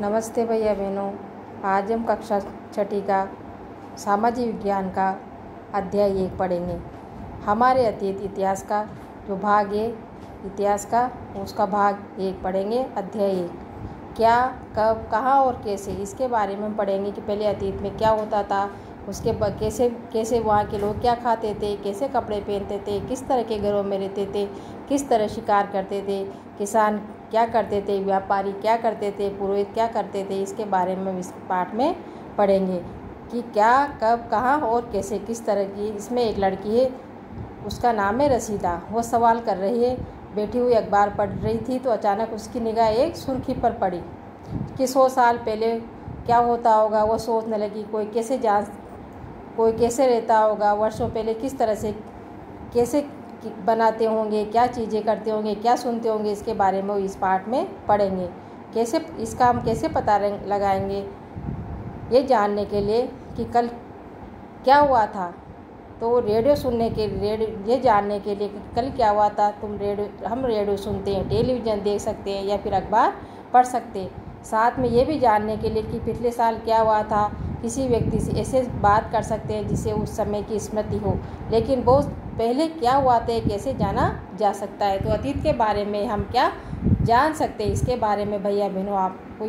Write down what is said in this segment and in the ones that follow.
नमस्ते भैया बहनों। आज हम कक्षा छठी का सामाजिक विज्ञान का अध्याय 1 पढ़ेंगे। हमारे अतीत इतिहास का जो भाग है इतिहास का उसका भाग 1 पढ़ेंगे। अध्याय 1 क्या, कब, कहाँ और कैसे, इसके बारे में हम पढ़ेंगे कि पहले अतीत में क्या होता था, उसके कैसे कैसे वहाँ के लोग क्या खाते थे, कैसे कपड़े पहनते थे, किस तरह के घरों में रहते थे, किस तरह शिकार करते थे, किसान क्या करते थे, व्यापारी क्या करते थे, पुरोहित क्या करते थे। इसके बारे में इस पाठ में पढ़ेंगे कि क्या, कब, कहाँ और कैसे, किस तरह की। इसमें एक लड़की है, उसका नाम है रसीदा। वो सवाल कर रही है, बैठी हुई अखबार पढ़ रही थी तो अचानक उसकी निगाह एक सुर्खी पर पड़ी कि 100 साल पहले क्या होता होगा। वो सोचने लगी कोई कैसे रहता होगा, वर्षों पहले किस तरह से कैसे बनाते होंगे, क्या चीज़ें करते होंगे, क्या सुनते होंगे। इसके बारे में इस पाठ में पढ़ेंगे। कैसे इसका हम कैसे पता लगाएंगे ये जानने के लिए कि कल क्या हुआ था। तो रेडियो सुनने के ये जानने के लिए कि कल क्या हुआ था, हम रेडियो सुनते हैं, टेलीविज़न देख सकते हैं या फिर अखबार पढ़ सकते हैं। साथ में ये भी जानने के लिए कि पिछले साल क्या हुआ था, किसी व्यक्ति से ऐसे बात कर सकते हैं जिससे उस समय की स्मृति हो। लेकिन बहुत पहले क्या हुआ था कैसे जाना जा सकता है। तो अतीत के बारे में हम क्या जान सकते हैं, इसके बारे में भैया बहनों आपको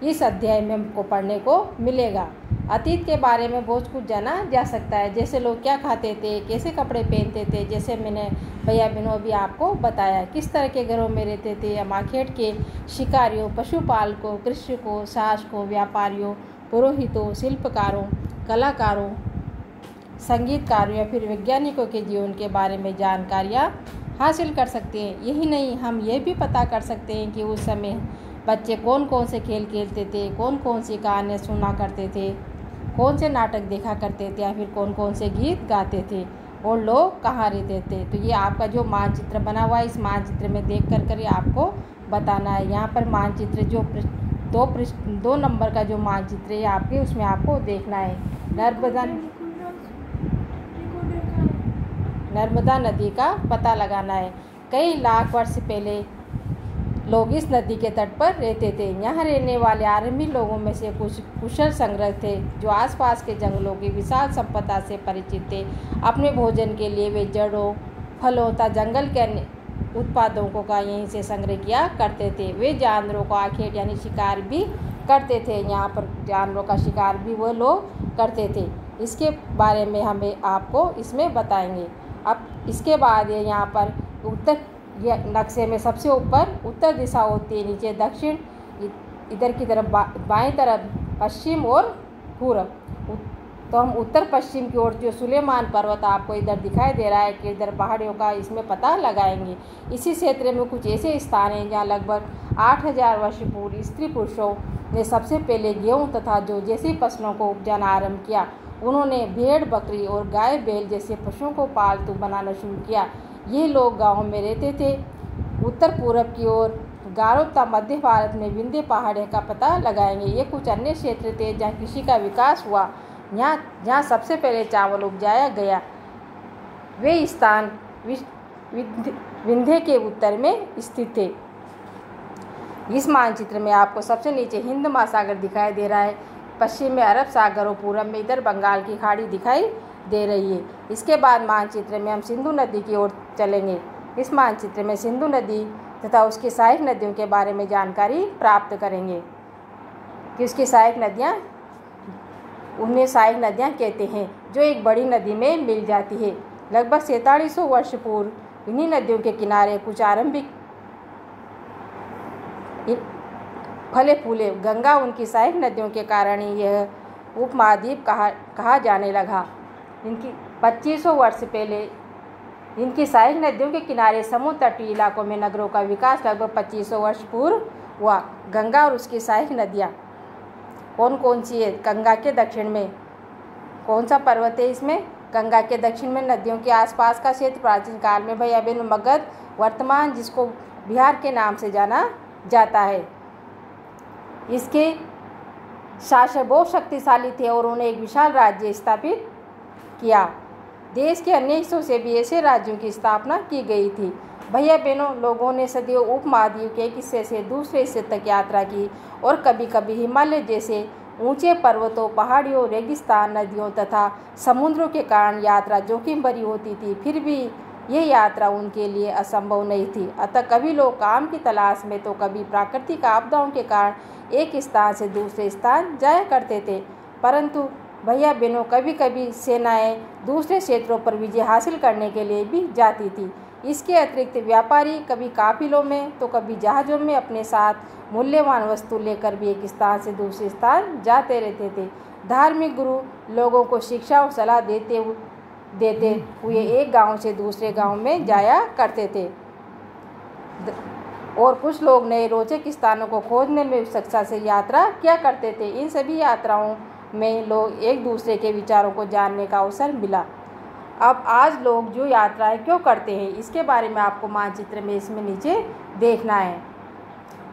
इस अध्याय में हमको पढ़ने को मिलेगा। अतीत के बारे में बहुत कुछ जाना जा सकता है, जैसे लोग क्या खाते थे, कैसे कपड़े पहनते थे, जैसे मैंने भैया बहनों अभी आपको बताया, किस तरह के घरों में रहते थे। अमाखेट के शिकारियों, पशुपालकों, कृषकों, शासकों, व्यापारियों, पुरोहितों, शिल्पकारों, कलाकारों, संगीतकारों या फिर वैज्ञानिकों के जीवन के बारे में जानकारियाँ हासिल कर सकते हैं। यही नहीं, हम ये भी पता कर सकते हैं कि उस समय बच्चे कौन कौन से खेल खेलते थे, कौन कौन सी कहानियाँ सुना करते थे, कौन से नाटक देखा करते थे या फिर कौन कौन से गीत गाते थे और लोग कहाँ रहते थे। तो ये आपका जो मानचित्र बना हुआ है, इस मानचित्र में देख कर आपको बताना है। यहाँ पर मानचित्र जो 2 नंबर का जो मानचित्र है आपके, उसमें आपको देखना है नर्मदा नदी का पता लगाना है। कई लाख वर्ष पहले लोग इस नदी के तट पर रहते थे। यहाँ रहने वाले आरंभी लोगों में से कुछ कुशल संग्रह थे जो आसपास के जंगलों की विशाल संपदा से परिचित थे। अपने भोजन के लिए वे जड़ों, फलों तथा जंगल के अन्य उत्पादों का यहीं से संग्रह किया करते थे। वे जानवरों को आखेट यानी शिकार भी करते थे। यहाँ पर जानवरों का शिकार भी वो लोग करते थे। इसके बारे में हमें आपको इसमें बताएंगे। अब इसके बाद यहाँ पर उत्तर नक्शे में सबसे ऊपर उत्तर दिशा होती है, नीचे दक्षिण, इधर की तरफ बाएं तरफ पश्चिम और पूरब। तो हम उत्तर पश्चिम की ओर जो सुलेमान पर्वत आपको इधर दिखाई दे रहा है कि इधर पहाड़ियों का इसमें पता लगाएंगे। इसी क्षेत्र में कुछ ऐसे स्थान हैं जहाँ लगभग 8000 वर्ष पूर्व स्त्री पुरुषों ने सबसे पहले गेहूँ तथा जौ जैसी फसलों को उपजाना आरंभ किया। उन्होंने भेड़, बकरी और गाय बैल जैसे पशुओं को पालतू बनाना शुरू किया। ये लोग गाँव में रहते थे। उत्तर पूरब की ओर गारो तथा मध्य भारत में विंध्य पहाड़ी का पता लगाएंगे। ये कुछ अन्य क्षेत्र थे जहाँ कृषि का विकास हुआ, जहाँ सबसे पहले चावल उपजाया गया। वे स्थान विंध्य के उत्तर में स्थित थे। इस मानचित्र में आपको सबसे नीचे हिंद महासागर दिखाई दे रहा है, पश्चिम में अरब सागर और पूरब में इधर बंगाल की खाड़ी दिखाई दे रही है। इसके बाद मानचित्र में हम सिंधु नदी की ओर चलेंगे। इस मानचित्र में सिंधु नदी तथा उसकी सहायक नदियों के बारे में जानकारी प्राप्त करेंगे कि उसकी उन्हें सहायक नदियाँ कहते हैं, जो एक बड़ी नदी में मिल जाती है। लगभग 4700 वर्ष पूर्व इन्हीं नदियों के किनारे कुछ आरंभिक फले फूले। गंगा उनकी सहायक नदियों के कारण ही यह उपमहाद्वीप कहा जाने लगा। इनकी 2500 वर्ष पहले इनकी सहायक नदियों के किनारे समुद्र तटीय इलाकों में नगरों का विकास लगभग 2500 वर्ष पूर्व हुआ। गंगा और उसकी सहायक नदियाँ कौन कौन सी है? गंगा के दक्षिण में कौन सा पर्वत है? इसमें गंगा के दक्षिण में नदियों के आसपास का क्षेत्र प्राचीन काल में भैया बहन मगध, वर्तमान जिसको बिहार के नाम से जाना जाता है। इसके शासक बहुत शक्तिशाली थे और उन्होंने एक विशाल राज्य स्थापित किया। देश के अन्य हिस्सों से भी ऐसे राज्यों की स्थापना की गई थी। भैया बहनों, लोगों ने सदियों उपमहाद्वीप के एक हिस्से से दूसरे हिस्से तक यात्रा की और कभी कभी हिमालय जैसे ऊंचे पर्वतों, पहाड़ियों, रेगिस्तान, नदियों तथा समुद्रों के कारण यात्रा जोखिम भरी होती थी। फिर भी ये यात्रा उनके लिए असंभव नहीं थी। अतः कभी लोग काम की तलाश में तो कभी प्राकृतिक आपदाओं के कारण एक स्थान से दूसरे स्थान जाया करते थे। परंतु भैया बहनों, कभी कभी सेनाएं दूसरे क्षेत्रों पर विजय हासिल करने के लिए भी जाती थी। इसके अतिरिक्त व्यापारी कभी काफिलों में तो कभी जहाज़ों में अपने साथ मूल्यवान वस्तु लेकर भी एक स्थान से दूसरे स्थान जाते रहते थे। धार्मिक गुरु लोगों को शिक्षा और सलाह देते हुए एक गांव से दूसरे गांव में जाया करते थे और कुछ लोग नए रोचक स्थानों को खोजने में उत्सुकता से यात्रा किया करते थे। इन सभी यात्राओं में लोग एक दूसरे के विचारों को जानने का अवसर मिला। अब आज लोग जो यात्राएं क्यों करते हैं, इसके बारे में आपको मानचित्र में इसमें नीचे देखना है।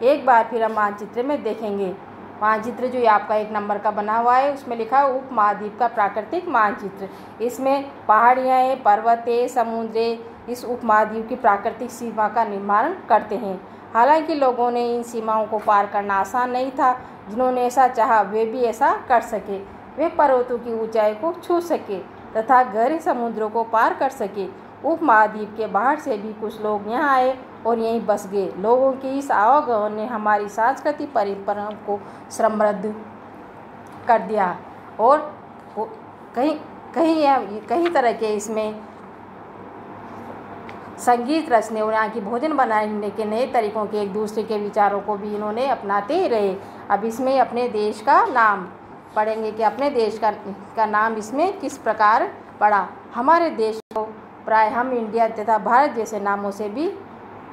एक बार फिर हम मानचित्र में देखेंगे। मानचित्र जो आपका 1 नंबर का बना हुआ है, उसमें लिखा है उपमहाद्वीप का प्राकृतिक मानचित्र। इसमें पहाड़ियाँ, पर्वतें, समुद्र इस उपमहाद्वीप की प्राकृतिक सीमा का निर्माण करते हैं। हालांकि लोगों ने इन सीमाओं को पार करना आसान नहीं था। जिन्होंने ऐसा चाहा वे भी ऐसा कर सके। वे पर्वतों की ऊंचाई को छू सके तथा गहरे समुद्रों को पार कर सके। उपमहाद्वीप के बाहर से भी कुछ लोग यहाँ आए और यहीं बस गए। लोगों की इस आवागमन ने हमारी सांस्कृतिक परंपराओं को समृद्ध कर दिया और कई तरह के इसमें संगीत रचने और यहाँ की भोजन बनाने के नए तरीकों के एक दूसरे के विचारों को भी इन्होंने अपनाते रहे। अब इसमें अपने देश का नाम पढ़ेंगे कि अपने देश का नाम इसमें किस प्रकार पड़ा। हमारे देश को प्राय हम इंडिया तथा भारत जैसे नामों से भी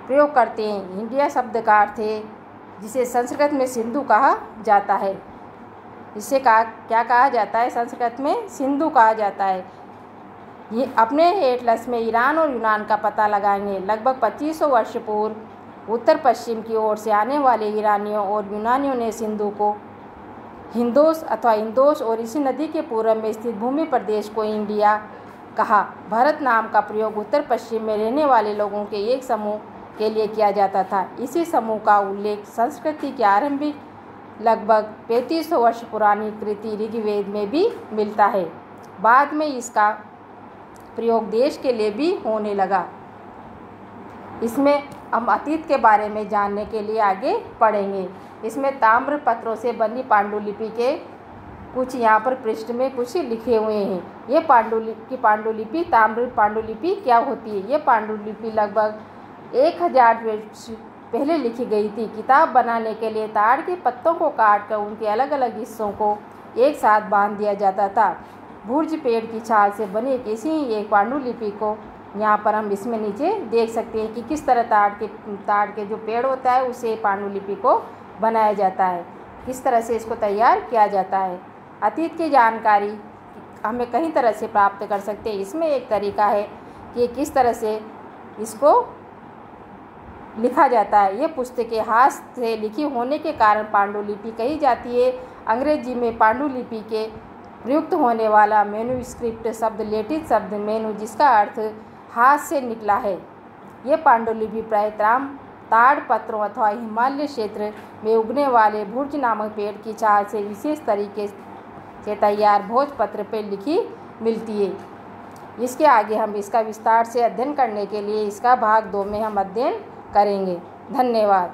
प्रयोग करते हैं। इंडिया शब्द का अर्थ है जिसे संस्कृत में सिंधु कहा जाता है। इसे क्या कहा जाता है? संस्कृत में सिंधु कहा जाता है। ये अपने एटलस में ईरान और यूनान का पता लगाएंगे। लगभग 2500 वर्ष पूर्व उत्तर पश्चिम की ओर से आने वाले ईरानियों और यूनानियों ने सिंधु को हिंदोस अथवा इंदोस और इसी नदी के पूर्व में स्थित भूमि प्रदेश को इंडिया कहा। भारत नाम का प्रयोग उत्तर पश्चिम में रहने वाले लोगों के एक समूह के लिए किया जाता था। इसी समूह का उल्लेख संस्कृति के आरंभिक लगभग 3500 वर्ष पुरानी कृति ऋग्वेद में भी मिलता है। बाद में इसका प्रयोग देश के लिए भी होने लगा। इसमें हम अतीत के बारे में जानने के लिए आगे पढ़ेंगे। इसमें ताम्र पत्रों से बनी पांडुलिपि के कुछ यहाँ पर पृष्ठ में कुछ लिखे हुए हैं। ये पांडुलिपि ताम्र पांडुलिपि क्या होती है? ये पांडुलिपि लगभग 1000 वर्ष पहले लिखी गई थी। किताब बनाने के लिए ताड़ के पत्तों को काटकर उनके अलग अलग हिस्सों को एक साथ बांध दिया जाता था। भुर्ज पेड़ की छाल से बनी किसी एक पांडुलिपि को यहाँ पर हम इसमें नीचे देख सकते हैं कि किस तरह ताड़ के जो पेड़ होता है उसे पांडुलिपि को बनाया जाता है, किस तरह से इसको तैयार किया जाता है। अतीत की जानकारी हमें कई तरह से प्राप्त कर सकते हैं। इसमें एक तरीका है कि किस तरह से इसको लिखा जाता है। ये पुस्तकें हाथ से लिखी होने के कारण पांडुलिपि कही जाती है। अंग्रेजी में पांडुलिपि के प्रयुक्त होने वाला मैन्युस्क्रिप्ट शब्द लैटिन शब्द मेनु जिसका अर्थ हाथ से निकला है। ये पांडुलिपि प्राय ताड़ पत्रों अथवा हिमालय क्षेत्र में उगने वाले भुर्ज नामक पेड़ की छाल से विशेष तरीके से तैयार भोजपत्र पर लिखी मिलती है। इसके आगे हम इसका विस्तार से अध्ययन करने के लिए इसका भाग 2 में हम अध्ययन करेंगे। धन्यवाद।